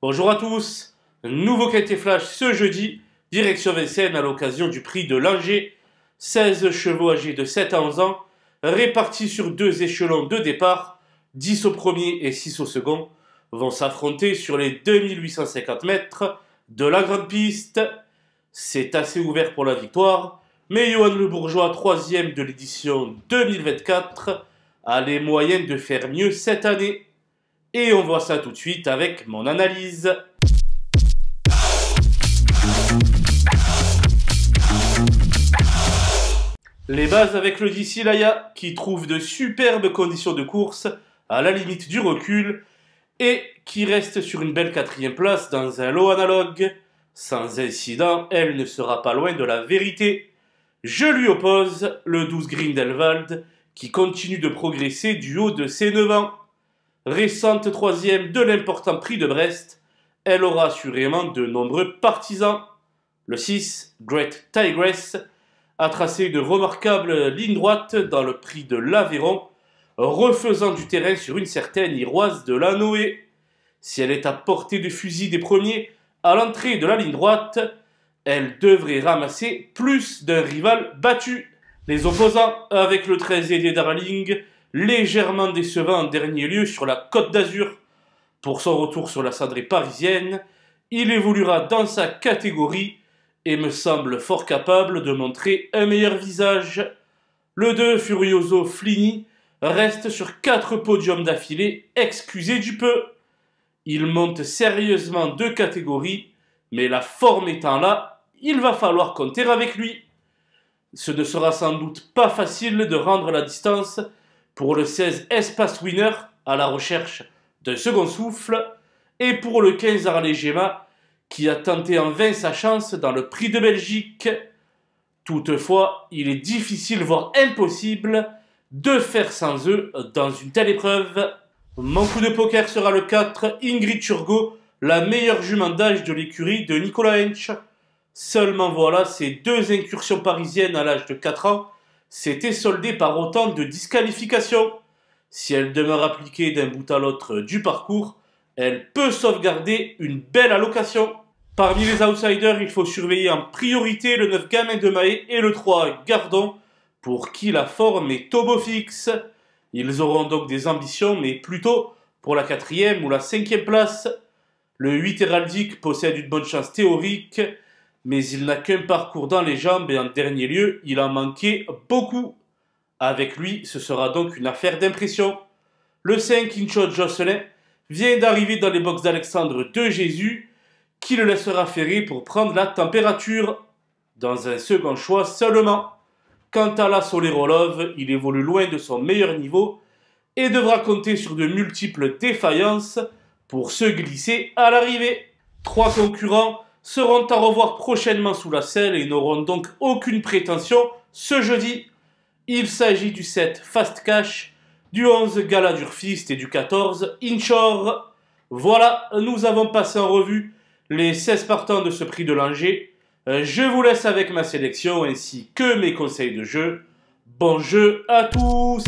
Bonjour à tous, nouveau qualité flash ce jeudi, direction Vincennes à l'occasion du prix de l'Angers. 16 chevaux âgés de 7 à 11 ans, répartis sur deux échelons de départ, 10 au premier et 6 au second, vont s'affronter sur les 2850 mètres de la grande piste. C'est assez ouvert pour la victoire, mais Johan Le Bourgeois, 3e de l'édition 2024, a les moyens de faire mieux cette année. Et on voit ça tout de suite avec mon analyse. Les bases avec le DC Laya qui trouve de superbes conditions de course à la limite du recul et qui reste sur une belle 4e place dans un lot analogue. Sans incident, elle ne sera pas loin de la vérité. Je lui oppose le 12 Grindelwald qui continue de progresser du haut de ses 9 ans. Récente 3e de l'important prix de Brest, elle aura assurément de nombreux partisans. Le 6, Great Tigress, a tracé une remarquable ligne droite dans le prix de l'Aveyron, refaisant du terrain sur une certaine Iroise de la Noé. Si elle est à portée de fusil des premiers à l'entrée de la ligne droite, elle devrait ramasser plus d'un rival battu. Les opposants, avec le 13 Eddie Darling, légèrement décevant en dernier lieu sur la Côte d'Azur. Pour son retour sur la cendrée parisienne, il évoluera dans sa catégorie et me semble fort capable de montrer un meilleur visage. Le 2 Furioso Flini reste sur 4 podiums d'affilée, excusez du peu. Il monte sérieusement 2 catégories, mais la forme étant là, il va falloir compter avec lui. Ce ne sera sans doute pas facile de rendre la distance pour le 16 Espace Winner à la recherche d'un second souffle et pour le 15 Harley Gemma qui a tenté en vain sa chance dans le prix de Belgique. Toutefois, il est difficile voire impossible de faire sans eux dans une telle épreuve. Mon coup de poker sera le 4 Ingrid Turgot, la meilleure jument d'âge de l'écurie de Nicolas Hench. Seulement voilà, ces 2 incursions parisiennes à l'âge de 4 ans s'étaient soldées par autant de disqualifications. Si elle demeure appliquée d'un bout à l'autre du parcours, elle peut sauvegarder une belle allocation. Parmi les outsiders, il faut surveiller en priorité le 9 Gamin de Mahé et le 3 Gardon, pour qui la forme est turbo fixe. Ils auront donc des ambitions, mais plutôt pour la 4e ou la 5e place. Le 8 Héraldique possède une bonne chance théorique, mais il n'a qu'un parcours dans les jambes et en dernier lieu, il en manquait beaucoup. Avec lui, ce sera donc une affaire d'impression. Le 5 Incho Jocelyn vient d'arriver dans les box d'Alexandre de Jésus, qui le laissera ferrer pour prendre la température. Dans un second choix seulement. Quant à la Solerolov, il évolue loin de son meilleur niveau et devra compter sur de multiples défaillances pour se glisser à l'arrivée. 3 concurrents seront à revoir prochainement sous la selle et n'auront donc aucune prétention ce jeudi. Il s'agit du 7 Fast Cash, du 11 Gala Durfist et du 14 Inshore. Voilà, nous avons passé en revue les 16 partants de ce prix de l'Angers. Je vous laisse avec ma sélection ainsi que mes conseils de jeu. Bon jeu à tous!